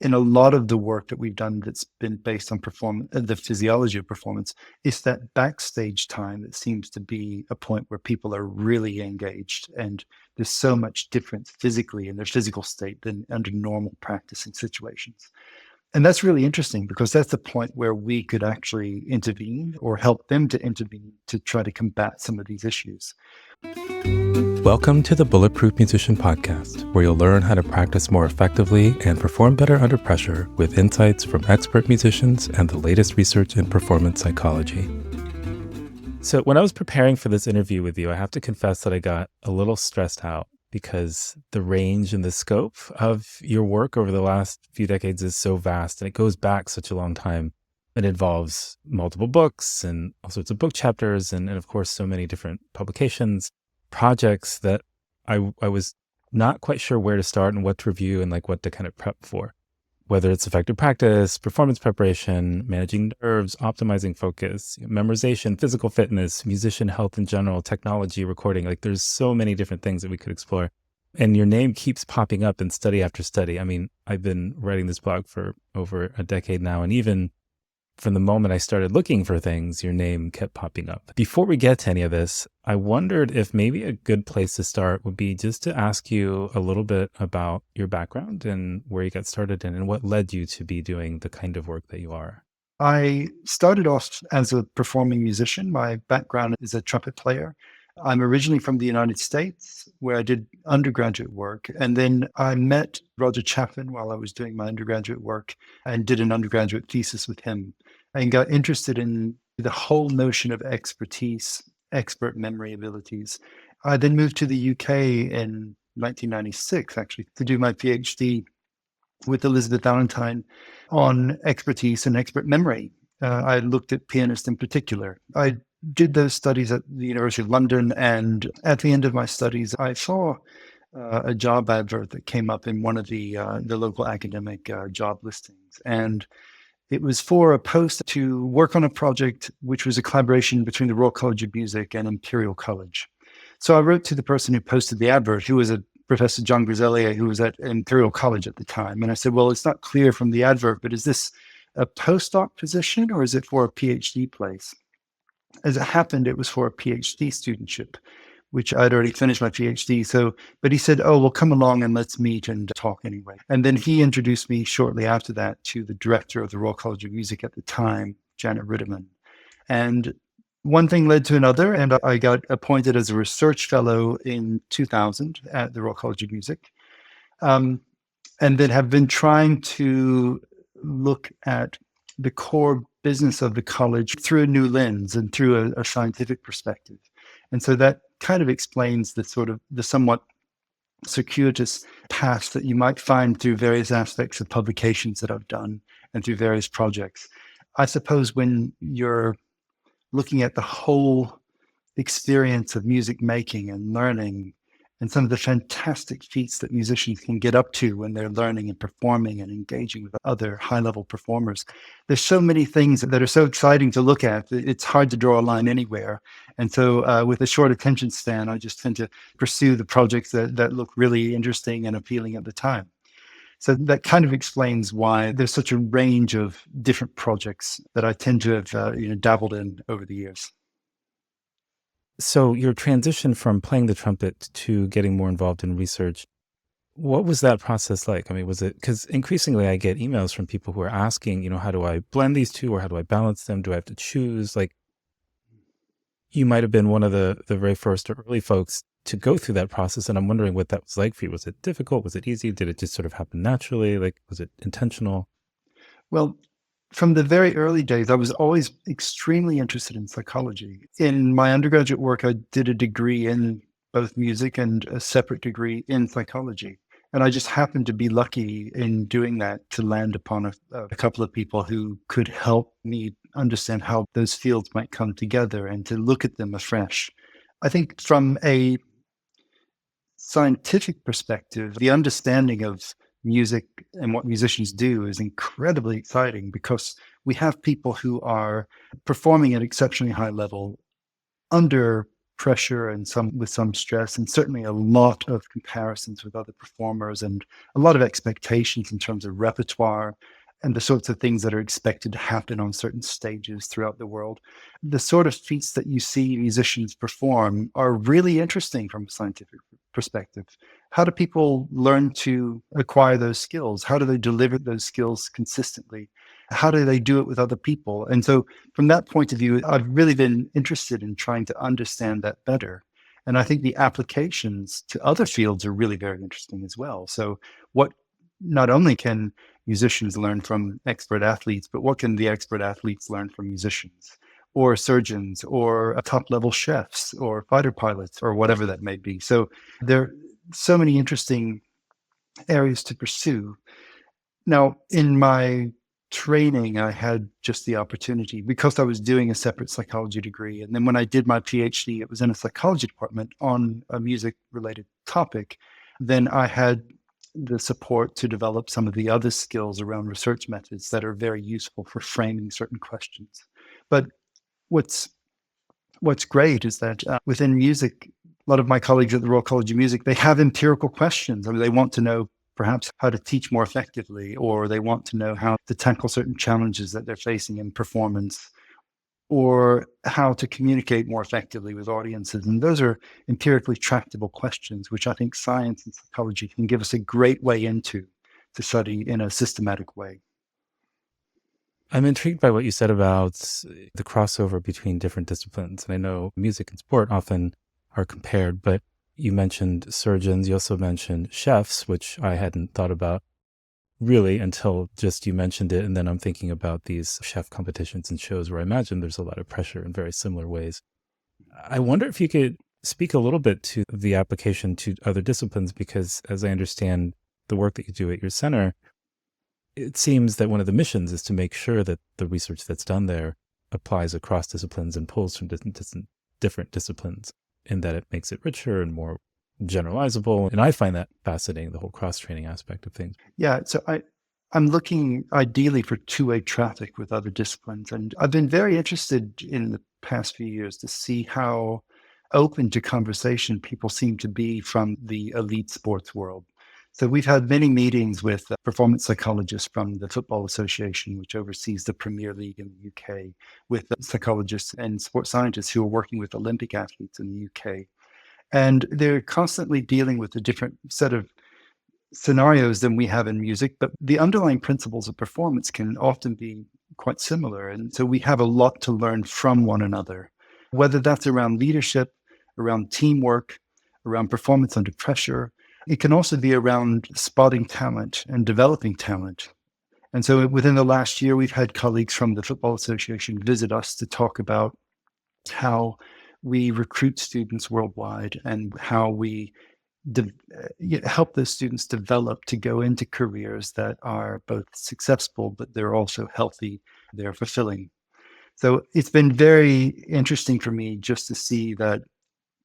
in a lot of the work that we've done that's been based on the physiology of performance, it's that backstage time that seems to be a point where people are really engaged, and there's so much difference physically in their physical state than under normal practicing situations. And that's really interesting because that's the point where we could actually intervene or help them to intervene to try to combat some of these issues. Welcome to the Bulletproof Musician Podcast, where you'll learn how to practice more effectively and perform better under pressure with insights from expert musicians and the latest research in performance psychology. So when I was preparing for this interview with you, I have to confess that I got a little stressed out because the range and the scope of your work over the last few decades is so vast, and it goes back such a long time. It involves multiple books and all sorts of book chapters and of course, so many different publications, projects that I was not quite sure where to start and what to review and like what to kind of prep for. Whether it's effective practice, performance preparation, managing nerves, optimizing focus, memorization, physical fitness, musician health in general, technology, recording, like there's so many different things that we could explore. And your name keeps popping up in study after study. I mean, I've been writing this blog for over a decade now, and even from the moment I started looking for things, your name kept popping up. Before we get to any of this, I wondered if maybe a good place to start would be just to ask you a little bit about your background and where you got started and what led you to be doing the kind of work that you are. I started off as a performing musician. My background is a trumpet player. I'm originally from the United States, where I did undergraduate work. And then I met Roger Chaffin while I was doing my undergraduate work and did an undergraduate thesis with him and got interested in the whole notion of expertise, expert memory abilities. I then moved to the UK in 1996, actually, to do my PhD with Elizabeth Valentine on expertise and expert memory. I looked at pianists in particular. I did those studies at the University of London, and at the end of my studies, I saw a job advert that came up in one of the local academic job listings, and it was for a post to work on a project which was a collaboration between the Royal College of Music and Imperial College. So I wrote to the person who posted the advert, who was a Professor John Griselier, who was at Imperial College at the time, and I said, "Well, it's not clear from the advert, but is this a postdoc position or is it for a PhD place?" As it happened, it was for a PhD studentship, which I'd already finished my PhD. So, but he said, "Oh, well, come along and let's meet and talk anyway." And then he introduced me shortly after that to the director of the Royal College of Music at the time, Janet Ritterman. And one thing led to another, and I got appointed as a research fellow in 2000 at the Royal College of Music. And then have been trying to look at the core business of the college through a new lens and through a scientific perspective. And so that kind of explains the somewhat circuitous path that you might find through various aspects of publications that I've done and through various projects. I suppose when you're looking at the whole experience of music making and learning and some of the fantastic feats that musicians can get up to when they're learning and performing and engaging with other high-level performers. There's so many things that are so exciting to look at. It's hard to draw a line anywhere. And so with a short attention span, I just tend to pursue the projects that look really interesting and appealing at the time. So that kind of explains why there's such a range of different projects that I tend to have dabbled in over the years. So your transition from playing the trumpet to getting more involved in research, what was that process like? I mean, was it, because increasingly I get emails from people who are asking, how do I blend these two or how do I balance them? Do I have to choose? Like, you might have been one of the very first or early folks to go through that process. And I'm wondering what that was like for you. Was it difficult? Was it easy? Did it just sort of happen naturally? Like, was it intentional? Well, from the very early days, I was always extremely interested in psychology. In my undergraduate work, I did a degree in both music and a separate degree in psychology. And I just happened to be lucky in doing that to land upon a couple of people who could help me understand how those fields might come together and to look at them afresh. I think from a scientific perspective, the understanding of music and what musicians do is incredibly exciting because we have people who are performing at exceptionally high level under pressure and some stress, and certainly a lot of comparisons with other performers and a lot of expectations in terms of repertoire and the sorts of things that are expected to happen on certain stages throughout the world. The sort of feats that you see musicians perform are really interesting from a scientific perspective. How do people learn to acquire those skills? How do they deliver those skills consistently? How do they do it with other people? And so, from that point of view, I've really been interested in trying to understand that better. And I think the applications to other fields are really very interesting as well. So, what not only can musicians learn from expert athletes, but what can the expert athletes learn from musicians or surgeons or top level chefs or fighter pilots or whatever that may be? So, there are so many interesting areas to pursue. Now, in my training, I had just the opportunity because I was doing a separate psychology degree. And then when I did my PhD, it was in a psychology department on a music related topic. Then I had the support to develop some of the other skills around research methods that are very useful for framing certain questions. But what's great is that within music, a lot of my colleagues at the Royal College of Music, they have empirical questions. I mean, they want to know perhaps how to teach more effectively, or they want to know how to tackle certain challenges that they're facing in performance, or how to communicate more effectively with audiences. And those are empirically tractable questions, which I think science and psychology can give us a great way into to study in a systematic way. I'm intrigued by what you said about the crossover between different disciplines. And I know music and sport often are compared, but you mentioned surgeons. You also mentioned chefs, which I hadn't thought about really until just you mentioned it. And then I'm thinking about these chef competitions and shows where I imagine there's a lot of pressure in very similar ways. I wonder if you could speak a little bit to the application to other disciplines, because as I understand the work that you do at your center, it seems that one of the missions is to make sure that the research that's done there applies across disciplines and pulls from different disciplines, in that it makes it richer and more generalizable. And I find that fascinating, the whole cross-training aspect of things. Yeah, so I'm looking ideally for two-way traffic with other disciplines. And I've been very interested in the past few years to see how open to conversation people seem to be from the elite sports world. So we've had many meetings with performance psychologists from the Football Association, which oversees the Premier League in the UK, with psychologists and sports scientists who are working with Olympic athletes in the UK. And they're constantly dealing with a different set of scenarios than we have in music, but the underlying principles of performance can often be quite similar. And so we have a lot to learn from one another, whether that's around leadership, around teamwork, around performance under pressure. It can also be around spotting talent and developing talent. And so within the last year, we've had colleagues from the Football Association visit us to talk about how we recruit students worldwide and how we help those students develop to go into careers that are both successful, but they're also healthy, they're fulfilling. So it's been very interesting for me just to see that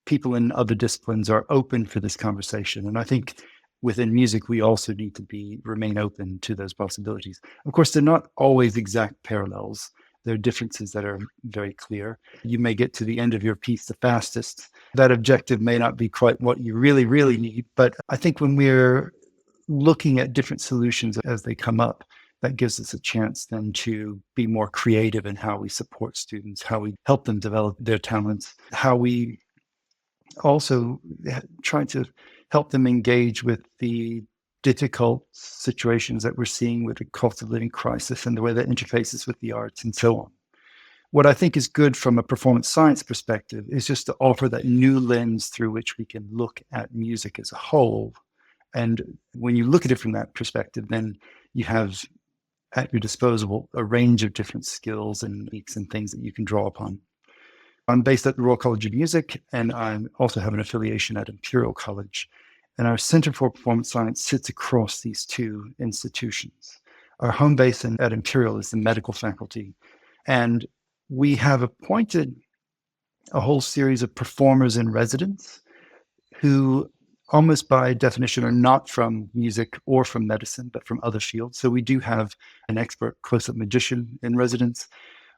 people in other disciplines are open for this conversation. And I think within music, we also need to remain open to those possibilities. Of course, they're not always exact parallels. There are differences that are very clear. You may get to the end of your piece the fastest. That objective may not be quite what you really, really need. But I think when we're looking at different solutions as they come up, that gives us a chance then to be more creative in how we support students, how we help them develop their talents, how we also try to help them engage with the difficult situations that we're seeing with the cost of living crisis and the way that interfaces with the arts and so on. What I think is good from a performance science perspective is just to offer that new lens through which we can look at music as a whole. And when you look at it from that perspective, then you have at your disposal a range of different skills and techniques and things that you can draw upon. I'm based at the Royal College of Music, and I also have an affiliation at Imperial College. And our Center for Performance Science sits across these two institutions. Our home base at Imperial is the medical faculty. And we have appointed a whole series of performers in residence who almost by definition are not from music or from medicine, but from other fields. So we do have an expert close-up magician in residence.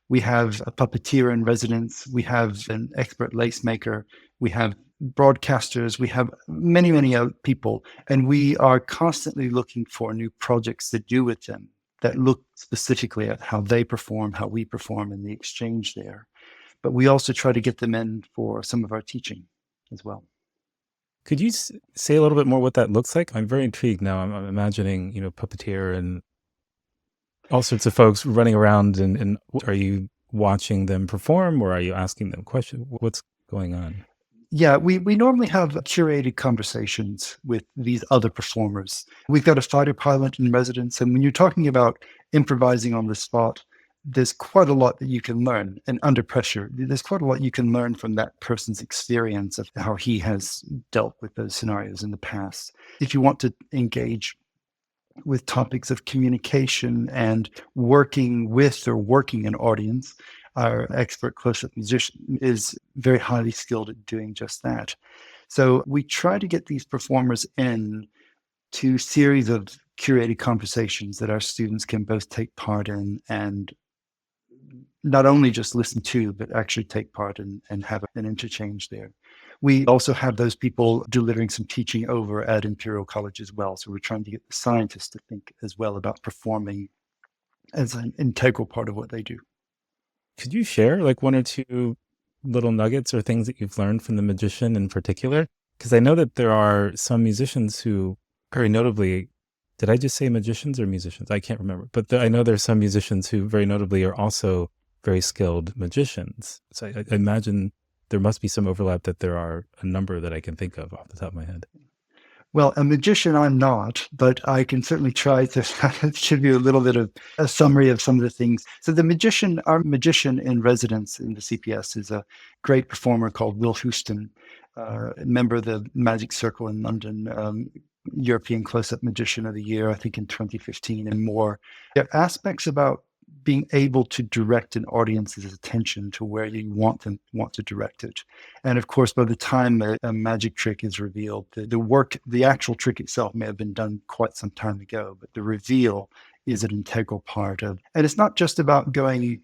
We have a puppeteer in residence. We have an expert lace maker. We have broadcasters. We have many, many people. And we are constantly looking for new projects to do with them that look specifically at how they perform, how we perform, and the exchange there. But we also try to get them in for some of our teaching as well. Could you say a little bit more what that looks like? I'm very intrigued now. I'm imagining, puppeteer and all sorts of folks running around, and are you watching them perform, or are you asking them questions? What's going on? Yeah, we normally have curated conversations with these other performers. We've got a fighter pilot in residence, and when you're talking about improvising on the spot, there's quite a lot that you can learn. And under pressure, there's quite a lot you can learn from that person's experience of how he has dealt with those scenarios in the past. If you want to engage with topics of communication and working with or working an audience, our expert close-up musician is very highly skilled at doing just that. So we try to get these performers in to series of curated conversations that our students can both take part in and not only just listen to, but actually take part in and have an interchange there. We also have those people delivering some teaching over at Imperial College as well. So we're trying to get the scientists to think as well about performing as an integral part of what they do. Could you share like one or two little nuggets or things that you've learned from the magician in particular? Because I know that there are some musicians who, very notably, did I just say magicians or musicians? I can't remember. But I know there's some musicians who very notably are also very skilled magicians. So I imagine there must be some overlap, that there are a number that I can think of off the top of my head. Well, a magician I'm not, but I can certainly try to give you a little bit of a summary of some of the things. So our magician in residence in the CPS is a great performer called Will Houston, a member of the Magic Circle in London, European Close-Up Magician of the Year, I think in 2015 and more. There are aspects about being able to direct an audience's attention to where you want to direct it. And of course, by the time a magic trick is revealed, the actual trick itself may have been done quite some time ago, but the reveal is an integral part of, and it's not just about going,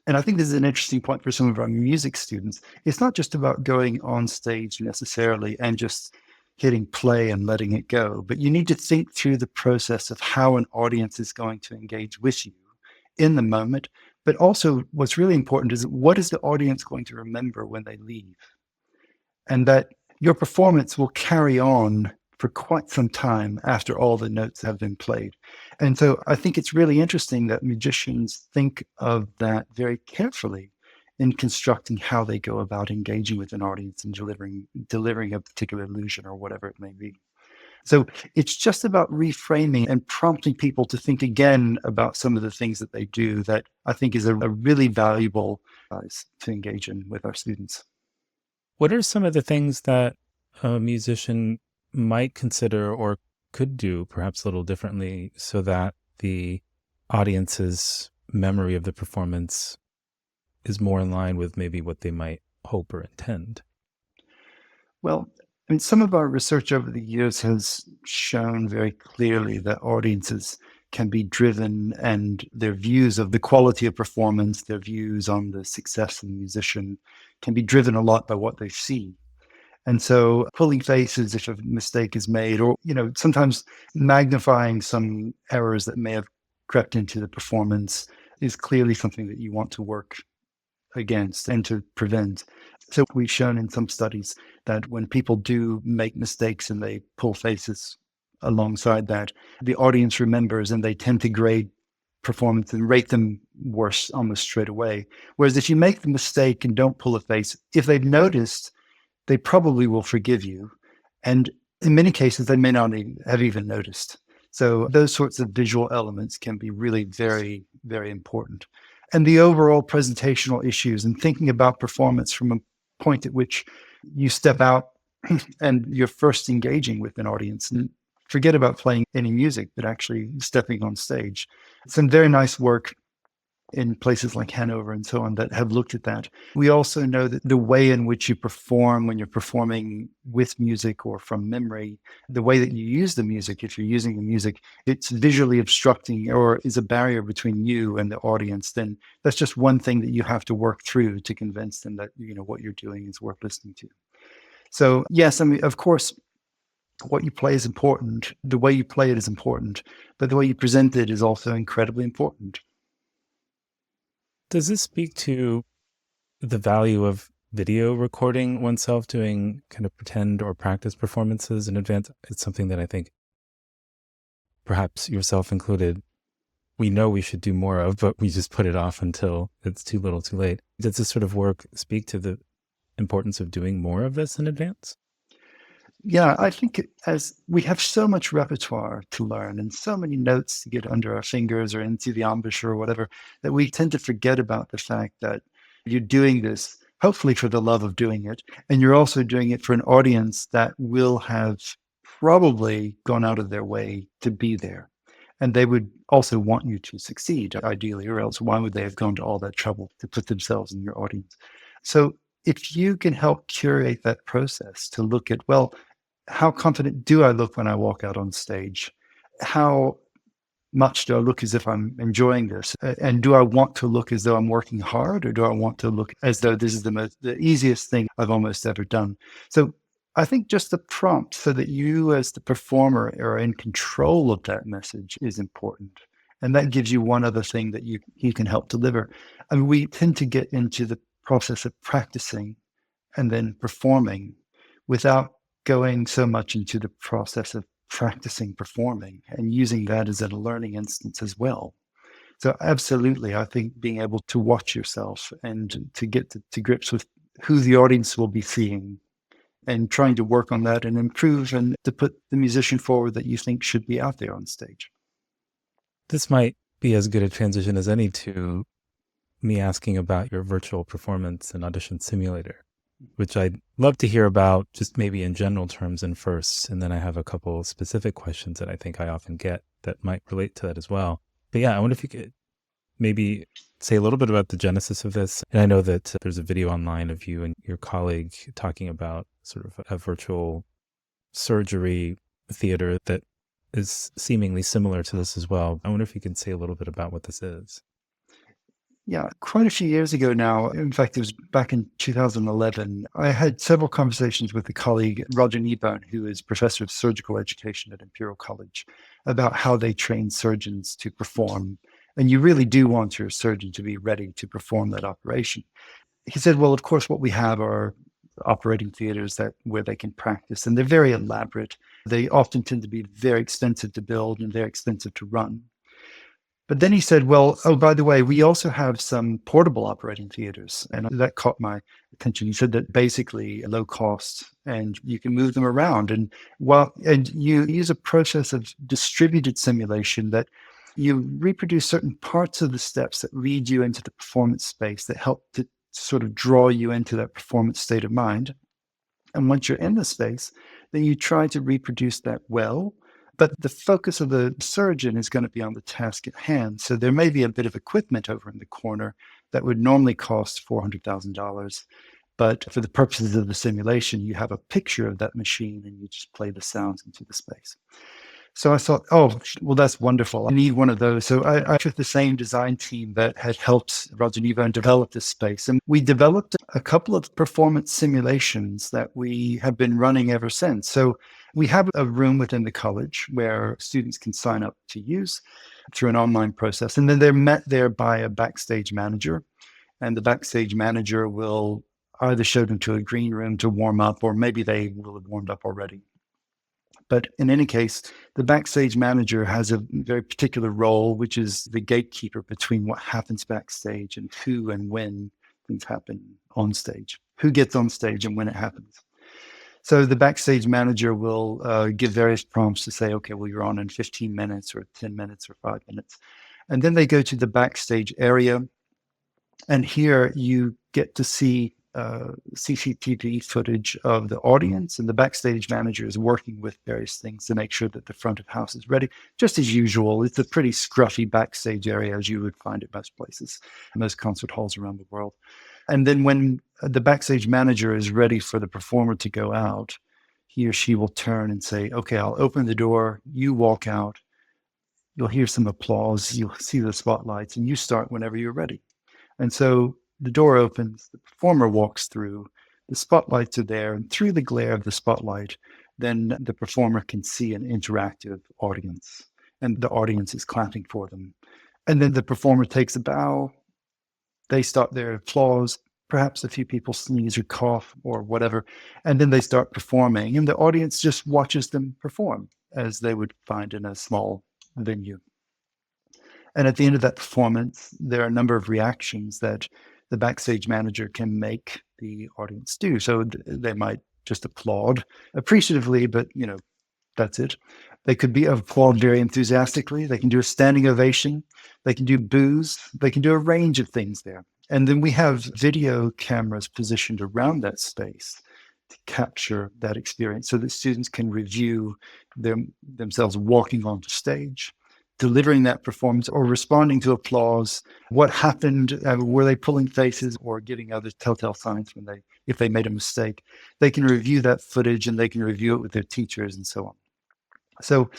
and I think this is an interesting point for some of our music students, it's not just about going on stage necessarily and just hitting play and letting it go, but you need to think through the process of how an audience is going to engage with you in the moment. But also what's really important is, what is the audience going to remember when they leave? And that your performance will carry on for quite some time after all the notes have been played. And so I think it's really interesting that magicians think of that very carefully in constructing how they go about engaging with an audience and delivering a particular illusion or whatever it may be. So it's just about reframing and prompting people to think again about some of the things that they do that I think is a really valuable to engage in with our students. What are some of the things that a musician might consider or could do perhaps a little differently so that the audience's memory of the performance is more in line with maybe what they might hope or intend? Well, I mean, some of our research over the years has shown very clearly that audiences can be driven, and their views of the quality of performance, their views on the success of the musician can be driven a lot by what they see. And so pulling faces if a mistake is made, or, sometimes magnifying some errors that may have crept into the performance is clearly something that you want to work against and to prevent. So we've shown in some studies that when people do make mistakes and they pull faces alongside that, the audience remembers and they tend to grade performance and rate them worse almost straight away. Whereas if you make the mistake and don't pull a face, if they've noticed, they probably will forgive you. And in many cases, they may not have even noticed. So those sorts of visual elements can be really very, very important. And the overall presentational issues and thinking about performance from a point at which you step out and you're first engaging with an audience, and forget about playing any music, but actually stepping on stage. Some very nice work in places like Hanover and so on that have looked at that. We also know that the way in which you perform when you're performing with music or from memory, the way that you use the music, if you're using the music, it's visually obstructing or is a barrier between you and the audience, then that's just one thing that you have to work through to convince them that, what you're doing is worth listening to. So yes, I mean, of course, what you play is important. The way you play it is important, but the way you present it is also incredibly important. Does this speak to the value of video recording oneself doing kind of pretend or practice performances in advance? It's something that I think, perhaps yourself included, we know we should do more of, but we just put it off until it's too little too late. Does this sort of work speak to the importance of doing more of this in advance? Yeah, I think as we have so much repertoire to learn and so many notes to get under our fingers or into the embouchure or whatever, that we tend to forget about the fact that you're doing this hopefully for the love of doing it. And you're also doing it for an audience that will have probably gone out of their way to be there. And they would also want you to succeed, ideally, or else why would they have gone to all that trouble to put themselves in your audience? So if you can help curate that process to look at, well, how confident do I look when I walk out on stage? How much do I look as if I'm enjoying this? And do I want to look as though I'm working hard, or do I want to look as though this is the easiest thing I've almost ever done? So I think just the prompt so that you as the performer are in control of that message is important. And that gives you one other thing that you can help deliver. I mean, we tend to get into the process of practicing and then performing without going so much into the process of practicing performing and using that as a learning instance as well. So absolutely, I think being able to watch yourself and to get to grips with who the audience will be seeing and trying to work on that and improve and to put the musician forward that you think should be out there on stage. This might be as good a transition as any to me asking about your virtual performance and audition simulator, which I'd love to hear about just maybe in general terms and first. And then I have a couple of specific questions that I think I often get that might relate to that as well. But yeah, I wonder if you could maybe say a little bit about the genesis of this. And I know that there's a video online of you and your colleague talking about sort of a virtual surgery theater that is seemingly similar to this as well. I wonder if you can say a little bit about what this is. Yeah, quite a few years ago now. In fact, it was back in 2011. I had several conversations with a colleague, Roger Kneebone, who is professor of surgical education at Imperial College, about how they train surgeons to perform. And you really do want your surgeon to be ready to perform that operation. He said, well, of course, what we have are operating theaters where they can practice, and they're very elaborate. They often tend to be very expensive to build and very expensive to run. But then he said, well, oh, by the way, we also have some portable operating theaters. And that caught my attention. He said that basically low cost and you can move them around. And you use a process of distributed simulation that you reproduce certain parts of the steps that lead you into the performance space that help to sort of draw you into that performance state of mind. And once you're in the space, then you try to reproduce that well. But the focus of the surgeon is going to be on the task at hand. So there may be a bit of equipment over in the corner that would normally cost $400,000. But for the purposes of the simulation, you have a picture of that machine and you just play the sounds into the space. So I thought, oh, well, that's wonderful. I need one of those. So I took the same design team that had helped Roger Kneebone develop this space. And we developed a couple of performance simulations that we have been running ever since. So we have a room within the college where students can sign up to use through an online process. And then they're met there by a backstage manager. And the backstage manager will either show them to a green room to warm up, or maybe they will have warmed up already. But in any case, the backstage manager has a very particular role, which is the gatekeeper between what happens backstage and who and when things happen on stage, who gets on stage and when it happens. So the backstage manager will give various prompts to say, okay, well, you're on in 15 minutes or 10 minutes or 5 minutes. And then they go to the backstage area. And here you get to see CCTV footage of the audience, and the backstage manager is working with various things to make sure that the front of house is ready. Just as usual, it's a pretty scruffy backstage area, as you would find at most places, most concert halls around the world. And then when the backstage manager is ready for the performer to go out, he or she will turn and say, okay, I'll open the door, you walk out, you'll hear some applause, you'll see the spotlights, and you start whenever you're ready. And so the door opens, the performer walks through, the spotlights are there, and through the glare of the spotlight, then the performer can see an interactive audience, and the audience is clapping for them. And then the performer takes a bow, they start their applause, perhaps a few people sneeze or cough or whatever, and then they start performing, and the audience just watches them perform as they would find in a small venue. And at the end of that performance, there are a number of reactions that the backstage manager can make the audience do. So they might just applaud appreciatively, but that's it. They could be applaud very enthusiastically. They can do a standing ovation. They can do boos. They can do a range of things there. And then we have video cameras positioned around that space to capture that experience so that students can review themselves walking onto stage, delivering that performance or responding to applause. What happened? Were they pulling faces or giving other telltale signs if they made a mistake? They can review that footage and they can review it with their teachers and so on. So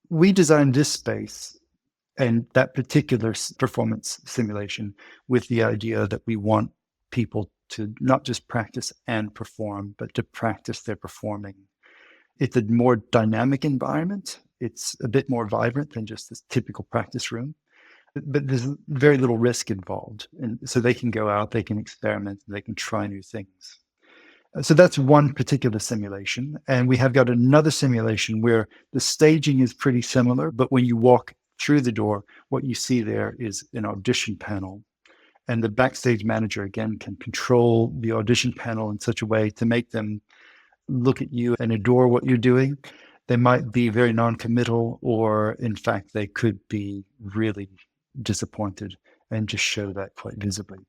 we designed this space and that particular performance simulation with the idea that we want people to not just practice and perform, but to practice their performing. It's a more dynamic environment. It's a bit more vibrant than just this typical practice room, but there's very little risk involved. And so they can go out, they can experiment, they can try new things. So that's one particular simulation. And we have got another simulation where the staging is pretty similar, but when you walk through the door, what you see there is an audition panel. And the backstage manager, again, can control the audition panel in such a way to make them look at you and adore what you're doing. They might be very non-committal, or in fact, they could be really disappointed and just show that quite visibly.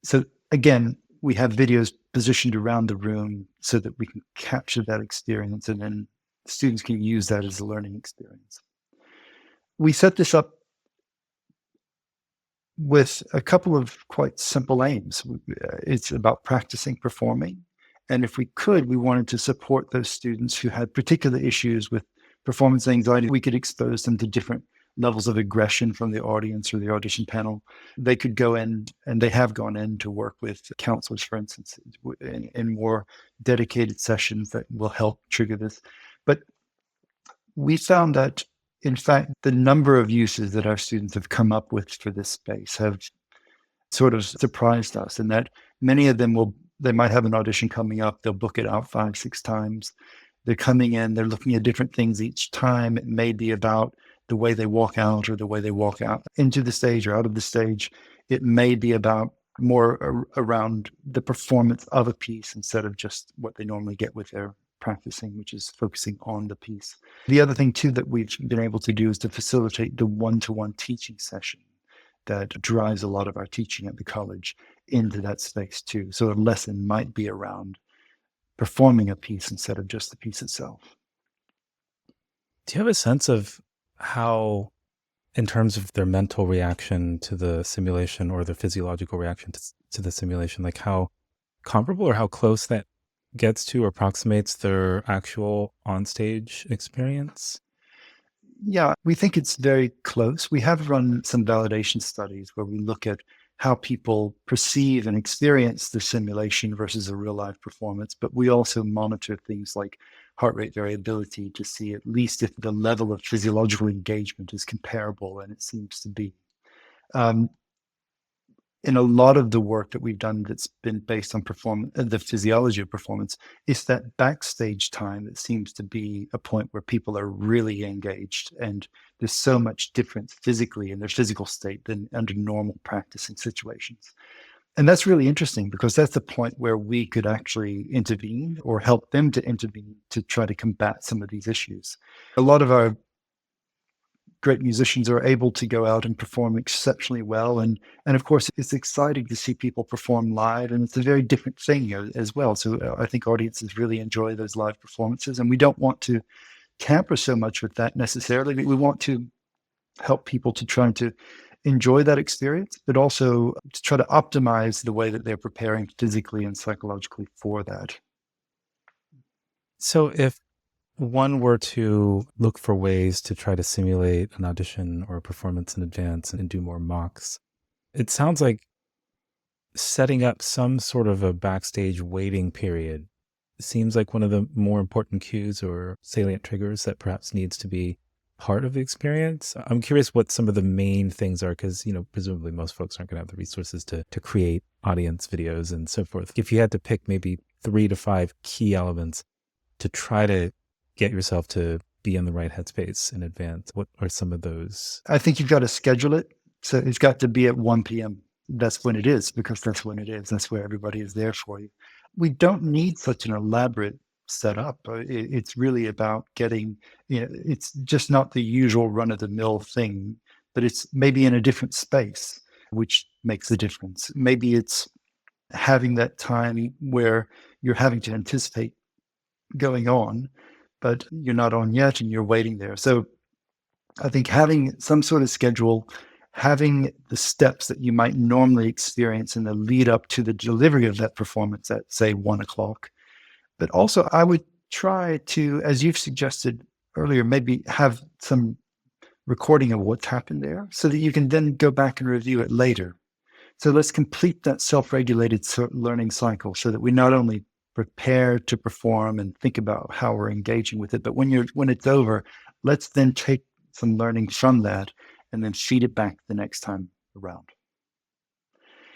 So again, we have videos positioned around the room so that we can capture that experience, and then students can use that as a learning experience. We set this up with a couple of quite simple aims. It's about practicing performing. And if we could, we wanted to support those students who had particular issues with performance anxiety. We could expose them to different levels of aggression from the audience or the audition panel. They could go in, and they have gone in to work with counselors, for instance, in more dedicated sessions that will help trigger this. But we found that, in fact, the number of uses that our students have come up with for this space have sort of surprised us, in that many of them they might have an audition coming up, they'll book it out 5-6 times. They're coming in, they're looking at different things each time. It may be about the way they walk out or the way they walk out into the stage or out of the stage. It may be about more around the performance of a piece instead of just what they normally get with their practicing, which is focusing on the piece. The other thing too that we've been able to do is to facilitate the one-to-one teaching session that drives a lot of our teaching at the college into that space too. So a lesson might be around performing a piece instead of just the piece itself. Do you have a sense of how, in terms of their mental reaction to the simulation or their physiological reaction to the simulation, like how comparable or how close that gets to or approximates their actual onstage experience? Yeah, we think it's very close. We have run some validation studies where we look at how people perceive and experience the simulation versus a real life performance, but we also monitor things like heart rate variability to see at least if the level of physiological engagement is comparable, and it seems to be. In a lot of the work that we've done that's been based on the physiology of performance, it's that backstage time that seems to be a point where people are really engaged, and there's so much difference physically in their physical state than under normal practicing situations. And that's really interesting because that's the point where we could actually intervene or help them to intervene to try to combat some of these issues. A lot of our great musicians are able to go out and perform exceptionally well. And of course, it's exciting to see people perform live, and it's a very different thing as well. So I think audiences really enjoy those live performances, and we don't want to tamper so much with that necessarily. We want to help people to try to enjoy that experience, but also to try to optimize the way that they're preparing physically and psychologically for that. So if one were to look for ways to try to simulate an audition or a performance in advance and do more mocks, it sounds like setting up some sort of a backstage waiting period seems like one of the more important cues or salient triggers that perhaps needs to be part of the experience. I'm curious what some of the main things are, because, presumably most folks aren't going to have the resources to create audience videos and so forth. If you had to pick maybe 3 to 5 key elements to try to get yourself to be in the right headspace in advance, what are some of those? I think you've got to schedule it. So it's got to be at 1 p.m. That's when it is, because that's when it is. That's where everybody is there for you. We don't need such an elaborate setup. It's really about getting, it's just not the usual run-of-the-mill thing, but it's maybe in a different space, which makes a difference. Maybe it's having that time where you're having to anticipate going on, but you're not on yet and you're waiting there. So I think having some sort of schedule, having the steps that you might normally experience in the lead up to the delivery of that performance at, say, 1 o'clock. But also, I would try to, as you've suggested earlier, maybe have some recording of what's happened there so that you can then go back and review it later. So let's complete that self-regulated learning cycle so that we not only prepare to perform and think about how we're engaging with it, but when it's over, let's then take some learning from that and then feed it back the next time around.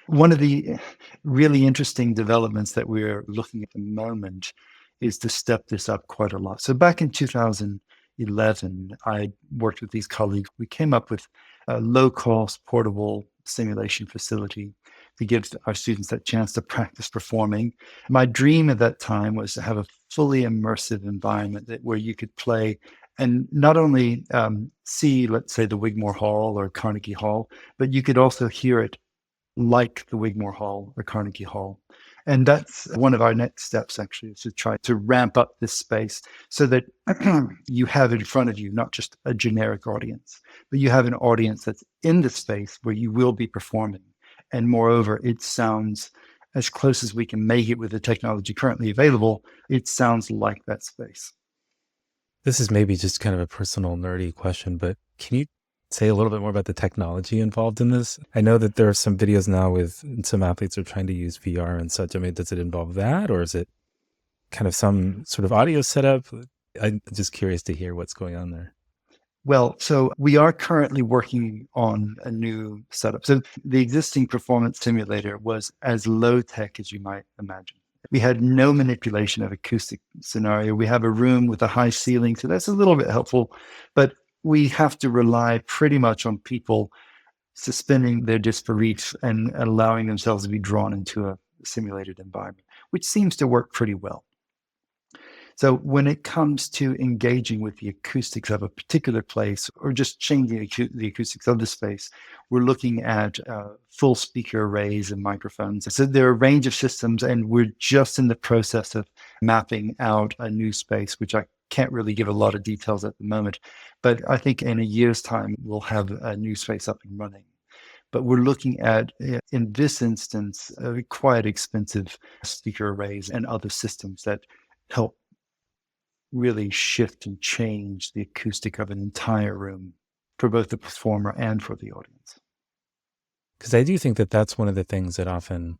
One of the really interesting developments that we're looking at the moment is to step this up quite a lot. So back in 2011, I worked with these colleagues. We came up with a low-cost portable simulation facility to give our students that chance to practice performing. My dream at that time was to have a fully immersive environment where you could play and not only see, let's say, the Wigmore Hall or Carnegie Hall, but you could also hear it like the Wigmore Hall or Carnegie Hall. And that's one of our next steps, actually, is to try to ramp up this space so that you have in front of you not just a generic audience, but you have an audience that's in the space where you will be performing. And moreover, it sounds as close as we can make it with the technology currently available. It sounds like that space. This is maybe just kind of a personal nerdy question, but can you say a little bit more about the technology involved in this? I know that there are some videos now with some athletes are trying to use VR and such. I mean, does it involve that, or is it kind of some sort of audio setup? I'm just curious to hear what's going on there. Well, so we are currently working on a new setup. So the existing performance simulator was as low tech as you might imagine. We had no manipulation of acoustic scenario. We have a room with a high ceiling, so that's a little bit helpful, but we have to rely pretty much on people suspending their disbelief and allowing themselves to be drawn into a simulated environment, which seems to work pretty well. So when it comes to engaging with the acoustics of a particular place or just changing the acoustics of the space, we're looking at full speaker arrays and microphones. So there are a range of systems, and we're just in the process of mapping out a new space, which I can't really give a lot of details at the moment. But I think in a year's time, we'll have a new space up and running. But we're looking at, in this instance, quite expensive speaker arrays and other systems that help really shift and change the acoustic of an entire room for both the performer and for the audience. Because I do think that that's one of the things that often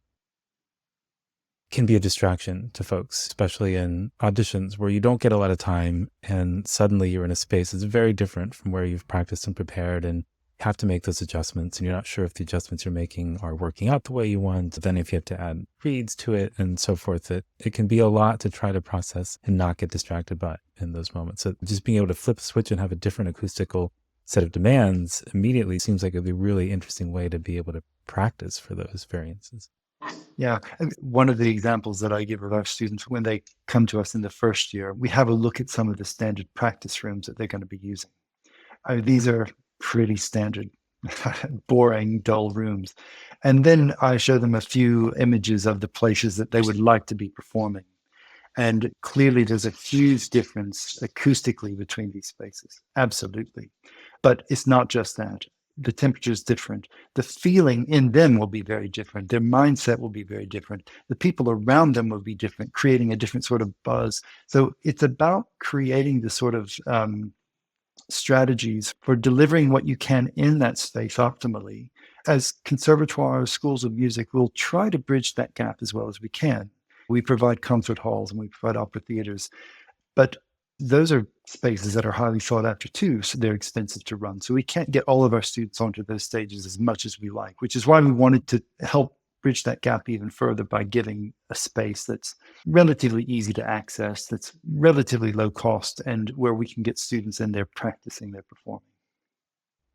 can be a distraction to folks, especially in auditions where you don't get a lot of time and suddenly you're in a space that's very different from where you've practiced and prepared and have to make those adjustments, and you're not sure if the adjustments you're making are working out the way you want. Then if you have to add reads to it and so forth, it can be a lot to try to process and not get distracted by in those moments. So just being able to flip a switch and have a different acoustical set of demands immediately seems like a really interesting way to be able to practice for those variances. Yeah. One of the examples that I give of our students when they come to us in the first year, we have a look at some of the standard practice rooms that they're going to be using. These are pretty standard, boring, dull rooms. And then I show them a few images of the places that they would like to be performing. And clearly, there's a huge difference acoustically between these spaces. Absolutely. But it's not just that. The temperature is different. The feeling in them will be very different. Their mindset will be very different. The people around them will be different, creating a different sort of buzz. So it's about creating the sort of strategies for delivering what you can in that space optimally. As conservatoires, schools of music, we'll try to bridge that gap as well as we can. We provide concert halls and we provide opera theaters, but those are spaces that are highly sought after too, so they're expensive to run. So we can't get all of our students onto those stages as much as we like, which is why we wanted to help bridge that gap even further by giving a space that's relatively easy to access, that's relatively low cost, and where we can get students in there practicing their performing.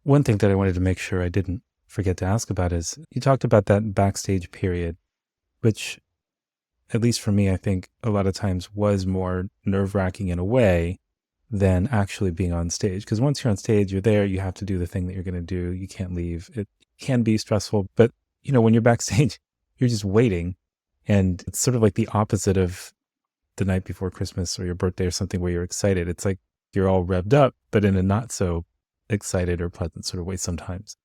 One thing that I wanted to make sure I didn't forget to ask about is you talked about that backstage period, which, at least for me, I think a lot of times was more nerve-wracking in a way than actually being on stage. Because once you're on stage, you're there, you have to do the thing that you're going to do. You can't leave. It can be stressful, but when you're backstage, you're just waiting. And it's sort of like the opposite of the night before Christmas or your birthday or something where you're excited. It's like you're all revved up, but in a not so excited or pleasant sort of way sometimes.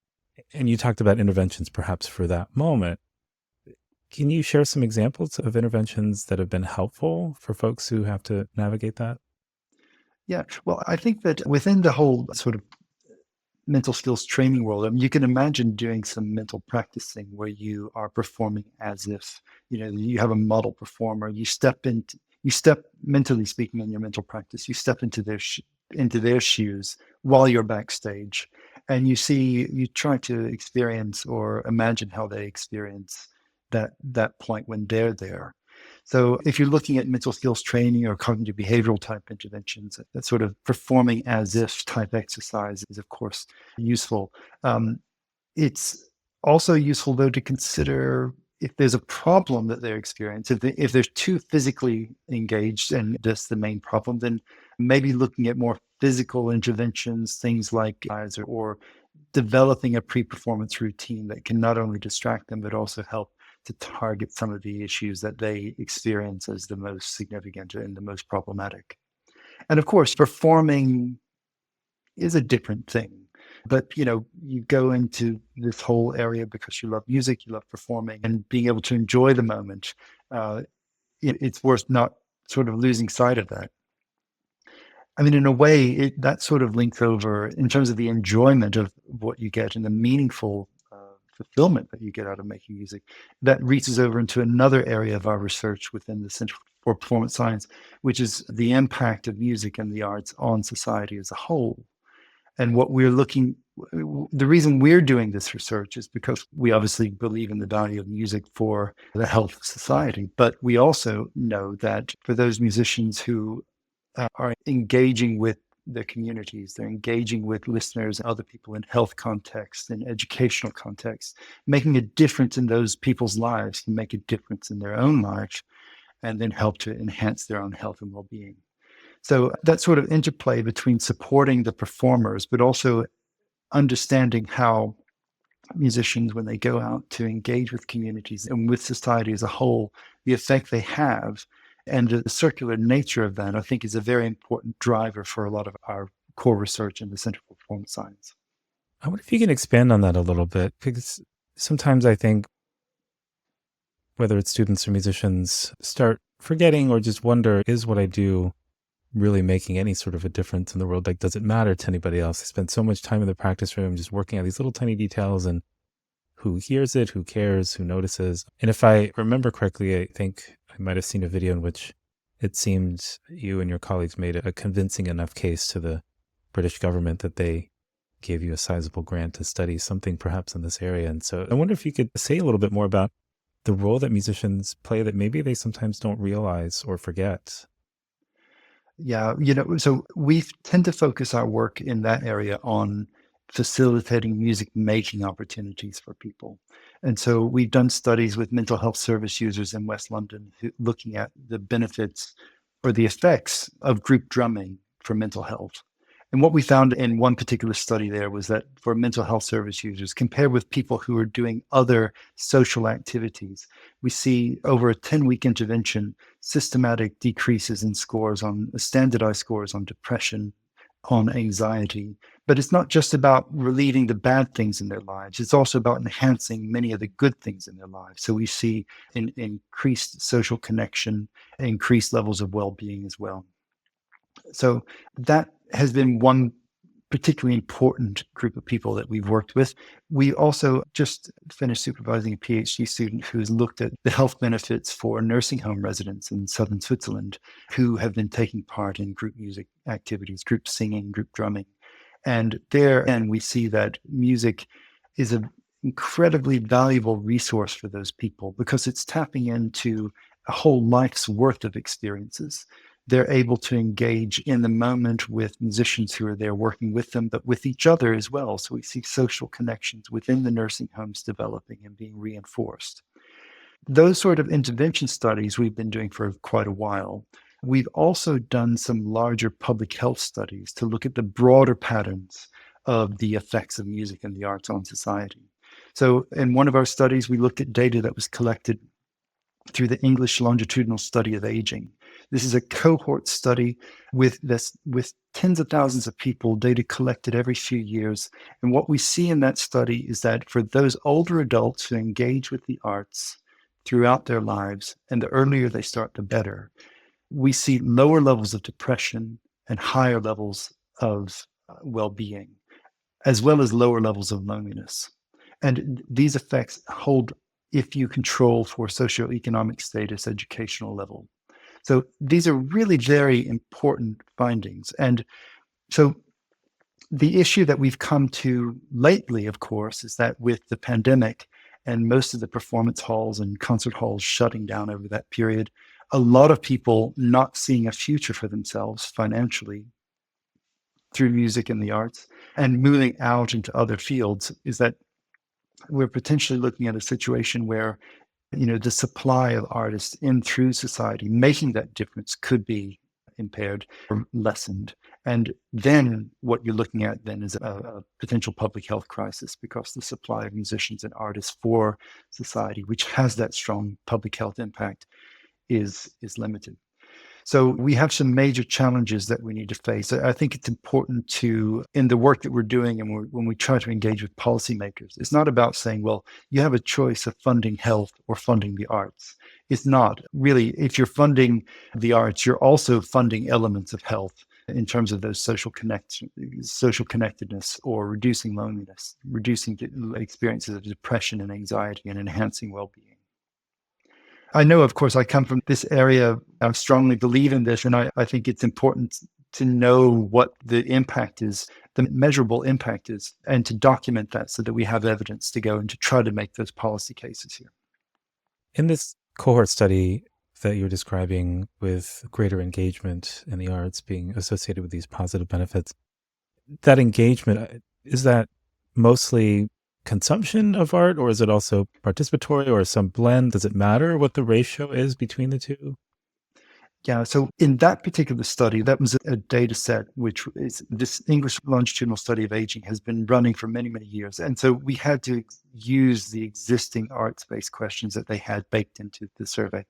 And you talked about interventions perhaps for that moment. Can you share some examples of interventions that have been helpful for folks who have to navigate that? Yeah, well, I think that within the whole sort of mental skills training world, you can imagine doing some mental practicing where you are performing as if, you have a model performer. You step mentally speaking in your mental practice, you step into their shoes while you're backstage, and you try to experience or imagine how they experience that point when they're there. So if you're looking at mental skills training or cognitive behavioral type interventions, that sort of performing as if type exercise is, of course, useful. It's also useful, though, to consider if there's a problem that they're experiencing. If they're too physically engaged and that's the main problem, then maybe looking at more physical interventions, things like eyes or developing a pre-performance routine that can not only distract them, but also help to target some of the issues that they experience as the most significant and the most problematic. And of course, performing is a different thing. But, you go into this whole area because you love music, you love performing, and being able to enjoy the moment. It's worth not sort of losing sight of that. I mean, in a way, that sort of links over in terms of the enjoyment of what you get and the meaningful fulfillment that you get out of making music. That reaches over into another area of our research within the Center for Performance Science, which is the impact of music and the arts on society as a whole. And the reason we're doing this research is because we obviously believe in the value of music for the health of society. But we also know that for those musicians who are engaging with their communities, they're engaging with listeners and other people in health contexts, in educational contexts, making a difference in those people's lives can make a difference in their own life and then help to enhance their own health and well-being. So that sort of interplay between supporting the performers, but also understanding how musicians, when they go out to engage with communities and with society as a whole, the effect they have and the circular nature of that, I think, is a very important driver for a lot of our core research in the Center for Performance Science. I wonder if you can expand on that a little bit, because sometimes I think whether it's students or musicians start forgetting or just wonder, is what I do really making any sort of a difference in the world? Like, does it matter to anybody else? I spend so much time in the practice room just working on these little tiny details, and who hears it, who cares, who notices? And if I remember correctly, I think I might have seen a video in which it seemed you and your colleagues made a convincing enough case to the British government that they gave you a sizable grant to study something perhaps in this area. And so I wonder if you could say a little bit more about the role that musicians play that maybe they sometimes don't realize or forget. Yeah, so we tend to focus our work in that area on facilitating music making opportunities for people. And so we've done studies with mental health service users in West London looking at the benefits or the effects of group drumming for mental health. And what we found in one particular study there was that for mental health service users, compared with people who are doing other social activities, we see over a 10-week intervention, systematic decreases in scores on standardized scores on depression, on anxiety. But it's not just about relieving the bad things in their lives. It's also about enhancing many of the good things in their lives. So we see increased social connection, increased levels of well-being as well. So that has been one particularly important group of people that we've worked with. We also just finished supervising a PhD student who's looked at the health benefits for nursing home residents in southern Switzerland who have been taking part in group music activities, group singing, group drumming. And there, and we see that music is an incredibly valuable resource for those people because it's tapping into a whole life's worth of experiences. They're able to engage in the moment with musicians who are there working with them, but with each other as well. So we see social connections within the nursing homes developing and being reinforced. Those sort of intervention studies we've been doing for quite a while. We've also done some larger public health studies to look at the broader patterns of the effects of music and the arts on society. So in one of our studies, we looked at data that was collected through the English Longitudinal Study of Aging. This is a cohort study with tens of thousands of people, data collected every few years. And what we see in that study is that for those older adults who engage with the arts throughout their lives, and the earlier they start, the better, we see lower levels of depression and higher levels of well-being, as well as lower levels of loneliness. And these effects hold if you control for socioeconomic status, educational level. So these are really very important findings. And so the issue that we've come to lately, of course, is that with the pandemic and most of the performance halls and concert halls shutting down over that period, a lot of people not seeing a future for themselves financially through music and the arts and moving out into other fields, is that we're potentially looking at a situation where the supply of artists in through society making that difference could be impaired or lessened. And then what you're looking at then is a potential public health crisis because the supply of musicians and artists for society, which has that strong public health impact, is limited. So we have some major challenges that we need to face. I think it's important to, in the work that we're doing and when we try to engage with policymakers, it's not about saying, well, you have a choice of funding health or funding the arts. It's not. Really, if you're funding the arts, you're also funding elements of health in terms of those social connectedness or reducing loneliness, reducing experiences of depression and anxiety and enhancing well-being. I know, of course, I come from this area. I strongly believe in this, and I think it's important to know what the impact is, the measurable impact is, and to document that so that we have evidence to go and to try to make those policy cases here. In this cohort study that you're describing with greater engagement in the arts being associated with these positive benefits, that engagement, is that mostly consumption of art, or is it also participatory, or some blend? Does it matter what the ratio is between the two? Yeah, so in that particular study, that was a data set, which is this English longitudinal study of aging has been running for many, many years. And so we had to use the existing arts-based questions that they had baked into the survey,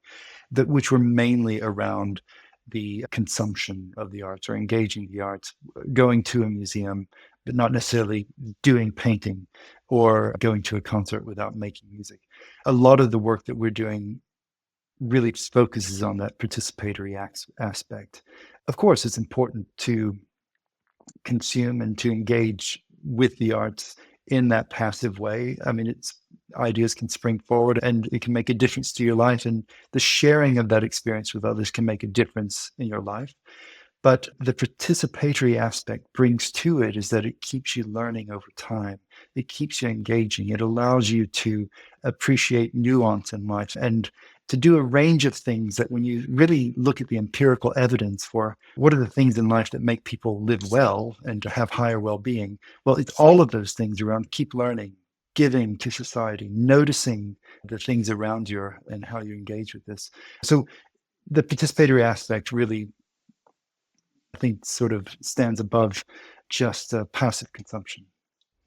which were mainly around the consumption of the arts or engaging the arts, going to a museum, but not necessarily doing painting or going to a concert without making music. A lot of the work that we're doing really focuses on that participatory aspect. Of course, it's important to consume and to engage with the arts in that passive way. I mean, ideas can spring forward and it can make a difference to your life, and the sharing of that experience with others can make a difference in your life. But the participatory aspect brings to it is that it keeps you learning over time. It keeps you engaging. It allows you to appreciate nuance in life and to do a range of things that when you really look at the empirical evidence for what are the things in life that make people live well and to have higher well-being, well, it's all of those things around keep learning, giving to society, noticing the things around you and how you engage with this. So the participatory aspect really, I think, sort of stands above just passive consumption.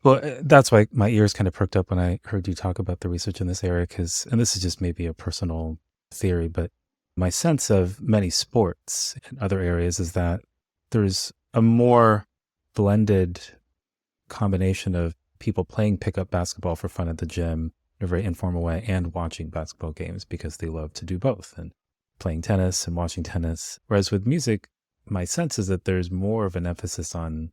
Well, that's why my ears kind of perked up when I heard you talk about the research in this area, and this is just maybe a personal theory, but my sense of many sports in other areas is that there's a more blended combination of people playing pickup basketball for fun at the gym in a very informal way and watching basketball games because they love to do both, and playing tennis and watching tennis. Whereas with music, my sense is that there's more of an emphasis on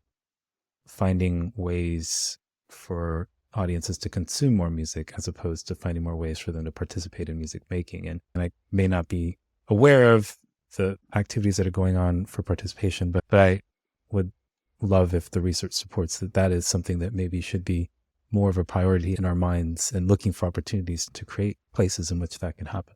finding ways for audiences to consume more music as opposed to finding more ways for them to participate in music making. And I may not be aware of the activities that are going on for participation, but I would love if the research supports that that is something that maybe should be more of a priority in our minds and looking for opportunities to create places in which that can happen.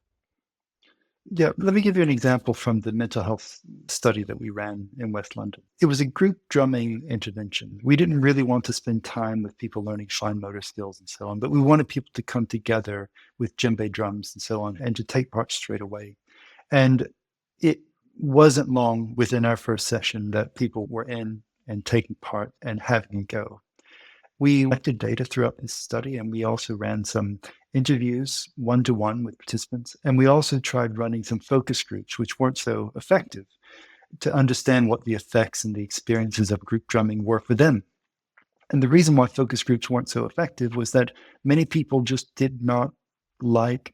Yeah, let me give you an example from the mental health study that we ran in West London. It was a group drumming intervention. We didn't really want to spend time with people learning fine motor skills and so on, but we wanted people to come together with djembe drums and so on and to take part straight away. And it wasn't long within our first session that people were in and taking part and having a go. We collected data throughout this study, and we also ran some interviews one-to-one with participants. And we also tried running some focus groups, which weren't so effective, to understand what the effects and the experiences of group drumming were for them. And the reason why focus groups weren't so effective was that many people just did not like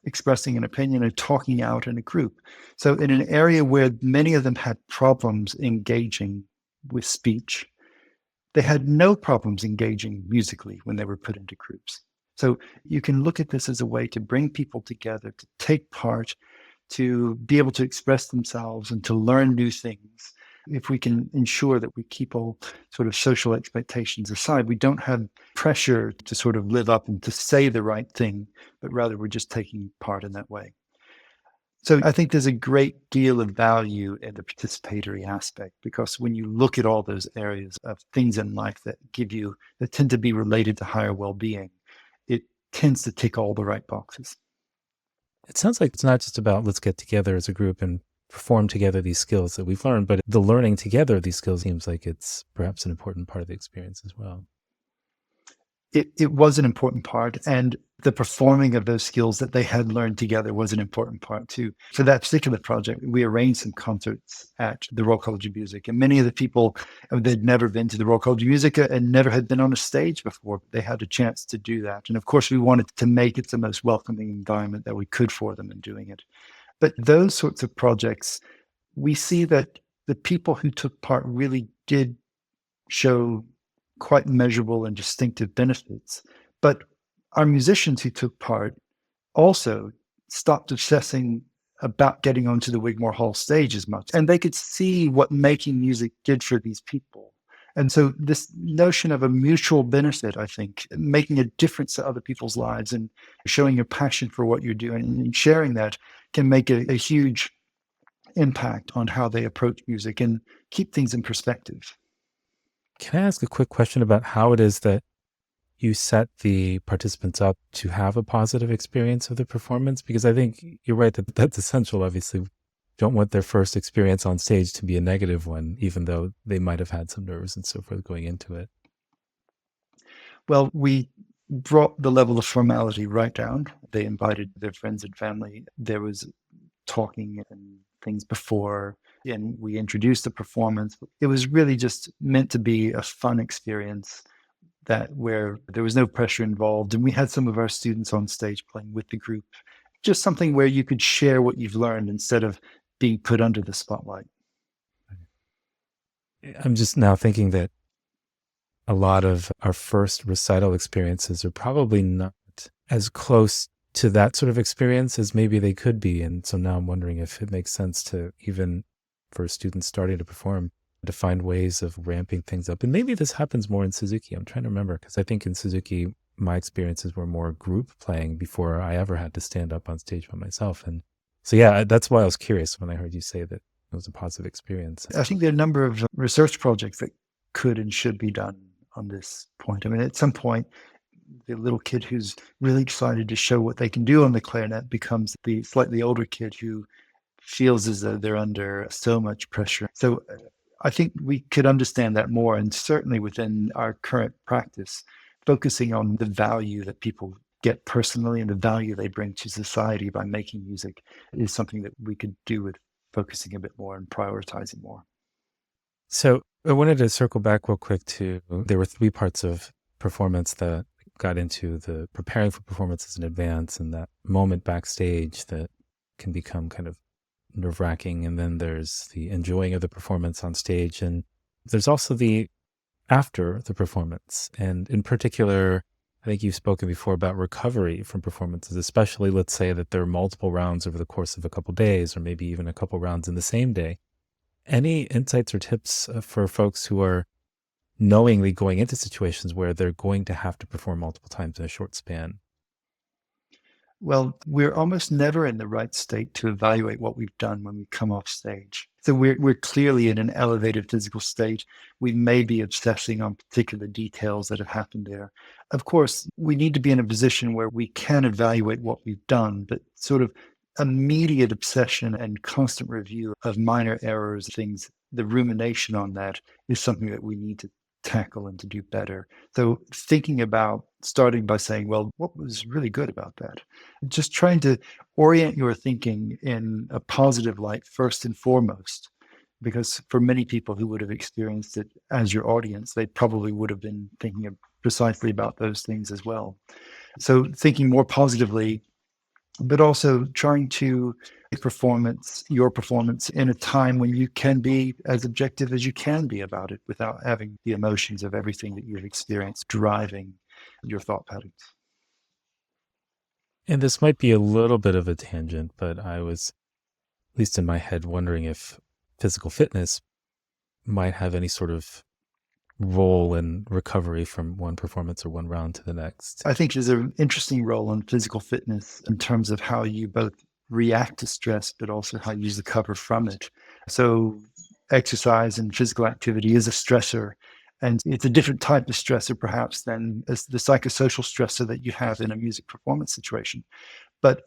expressing an opinion and talking out in a group. So in an area where many of them had problems engaging with speech, they had no problems engaging musically when they were put into groups. So you can look at this as a way to bring people together, to take part, to be able to express themselves and to learn new things. If we can ensure that we keep all sort of social expectations aside, we don't have pressure to sort of live up and to say the right thing, but rather we're just taking part in that way. So I think there's a great deal of value in the participatory aspect, because when you look at all those areas of things in life that tend to be related to higher well-being, it tends to tick all the right boxes. It sounds like it's not just about let's get together as a group and perform together these skills that we've learned, but the learning together of these skills seems like it's perhaps an important part of the experience as well. It was an important part, and the performing of those skills that they had learned together was an important part too. For that particular project, we arranged some concerts at the Royal College of Music, and many of the people, they'd never been to the Royal College of Music and never had been on a stage before. They had a chance to do that. And of course, we wanted to make it the most welcoming environment that we could for them in doing it. But those sorts of projects, we see that the people who took part really did show quite measurable and distinctive benefits. But our musicians who took part also stopped obsessing about getting onto the Wigmore Hall stage as much. And they could see what making music did for these people. And so this notion of a mutual benefit, I think, making a difference to other people's lives and showing your passion for what you're doing and sharing that can make a huge impact on how they approach music and keep things in perspective. Can I ask a quick question about how it is that you set the participants up to have a positive experience of the performance? Because I think you're right that that's essential. Obviously, don't want their first experience on stage to be a negative one, even though they might have had some nerves and so forth going into it. Well, we brought the level of formality right down. They invited their friends and family. There was talking and things before, and we introduced the performance. It was really just meant to be a fun experience where there was no pressure involved. And we had some of our students on stage playing with the group, just something where you could share what you've learned instead of being put under the spotlight. I'm just now thinking that a lot of our first recital experiences are probably not as close to that sort of experience as maybe they could be. And so now I'm wondering if it makes sense to, even for students starting to perform, to find ways of ramping things up. And maybe this happens more in Suzuki. I'm trying to remember, because I think in Suzuki, my experiences were more group playing before I ever had to stand up on stage by myself. And so, yeah, that's why I was curious when I heard you say that it was a positive experience. I think there are a number of research projects that could and should be done on this point. I mean, at some point, the little kid who's really excited to show what they can do on the clarinet becomes the slightly older kid who feels as though they're under so much pressure. So I think we could understand that more, and certainly within our current practice, focusing on the value that people get personally and the value they bring to society by making music is something that we could do with focusing a bit more and prioritizing more. So I wanted to circle back real quick to there were three parts of performance that got into the preparing for performances in advance and that moment backstage that can become kind of nerve wracking. And then there's the enjoying of the performance on stage. And there's also the after the performance. And in particular, I think you've spoken before about recovery from performances, especially let's say that there are multiple rounds over the course of a couple days, or maybe even a couple rounds in the same day. Any insights or tips for folks who are knowingly going into situations where they're going to have to perform multiple times in a short span? Well, we're almost never in the right state to evaluate what we've done when we come off stage. So we're clearly in an elevated physical state. We may be obsessing on particular details that have happened there. Of course, we need to be in a position where we can evaluate what we've done, but sort of immediate obsession and constant review of minor errors, things, the rumination on that is something that we need to tackle and to do better. So thinking about starting by saying, well, what was really good about that? Just trying to orient your thinking in a positive light first and foremost, because for many people who would have experienced it as your audience, they probably would have been thinking precisely about those things as well. So thinking more positively, but also trying to your performance in a time when you can be as objective as you can be about it without having the emotions of everything that you've experienced driving your thought patterns. And this might be a little bit of a tangent, but I was, at least in my head, wondering if physical fitness might have any sort of role in recovery from one performance or one round to the next. I think there's an interesting role in physical fitness in terms of how you both react to stress, but also how you recover from it. So exercise and physical activity is a stressor, and it's a different type of stressor perhaps than the psychosocial stressor that you have in a music performance situation. But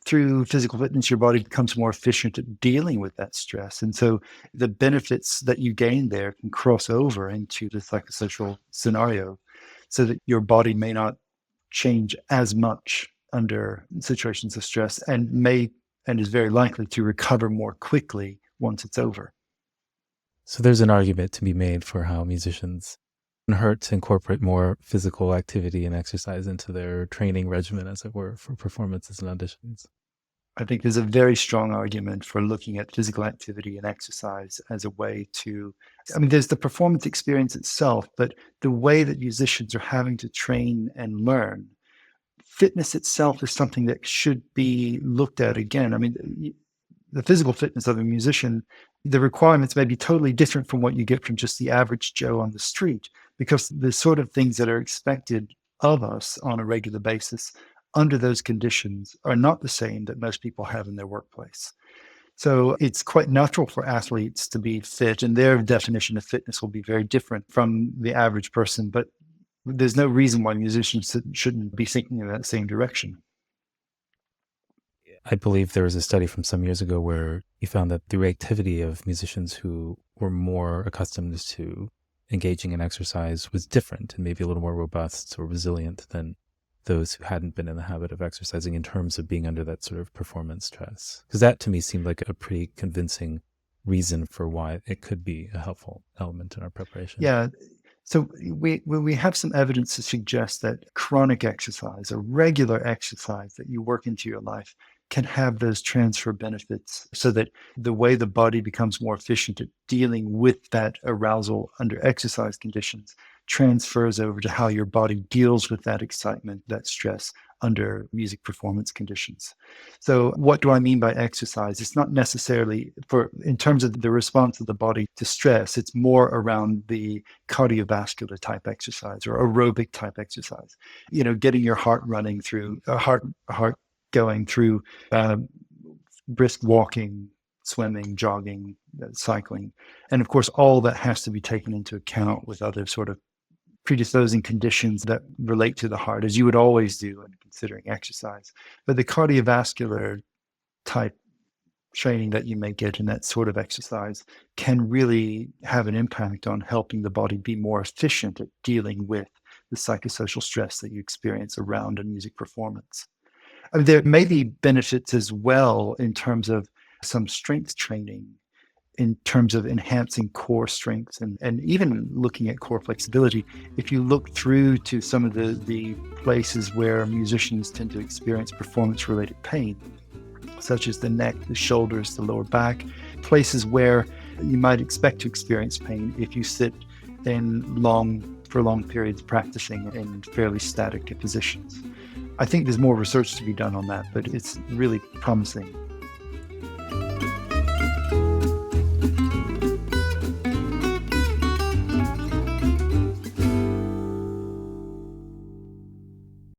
through physical fitness, your body becomes more efficient at dealing with that stress. And so the benefits that you gain there can cross over into the psychosocial scenario so that your body may not change as much under situations of stress and is very likely to recover more quickly once it's over. So there's an argument to be made for how musicians hurt to incorporate more physical activity and exercise into their training regimen, as it were, for performances and auditions. I think there's a very strong argument for looking at physical activity and exercise as a way to, there's the performance experience itself, but the way that musicians are having to train and learn. Fitness itself is something that should be looked at again. The physical fitness of a musician, the requirements may be totally different from what you get from just the average Joe on the street, because the sort of things that are expected of us on a regular basis under those conditions are not the same that most people have in their workplace. So it's quite natural for athletes to be fit, and their definition of fitness will be very different from the average person. But there's no reason why musicians shouldn't be thinking in that same direction. I believe there was a study from some years ago where you found that the reactivity of musicians who were more accustomed to engaging in exercise was different and maybe a little more robust or resilient than those who hadn't been in the habit of exercising in terms of being under that sort of performance stress. Because that to me seemed like a pretty convincing reason for why it could be a helpful element in our preparation. Yeah. So we have some evidence to suggest that chronic exercise or regular exercise that you work into your life can have those transfer benefits so that the way the body becomes more efficient at dealing with that arousal under exercise conditions transfers over to how your body deals with that excitement, that stress under music performance conditions. So what do I mean by exercise? It's not necessarily in terms of the response of the body to stress, it's more around the cardiovascular type exercise or aerobic type exercise. Getting your heart running through heart going through brisk walking, swimming, jogging, cycling. And of course, all that has to be taken into account with other sort of predisposing conditions that relate to the heart, as you would always do in considering exercise. But the cardiovascular type training that you may get in that sort of exercise can really have an impact on helping the body be more efficient at dealing with the psychosocial stress that you experience around a music performance. I mean, there may be benefits as well in terms of some strength training, in terms of enhancing core strength and even looking at core flexibility. If you look through to some of the places where musicians tend to experience performance-related pain, such as the neck, the shoulders, the lower back, places where you might expect to experience pain if you sit for long periods practicing in fairly static positions. I think there's more research to be done on that, but it's really promising.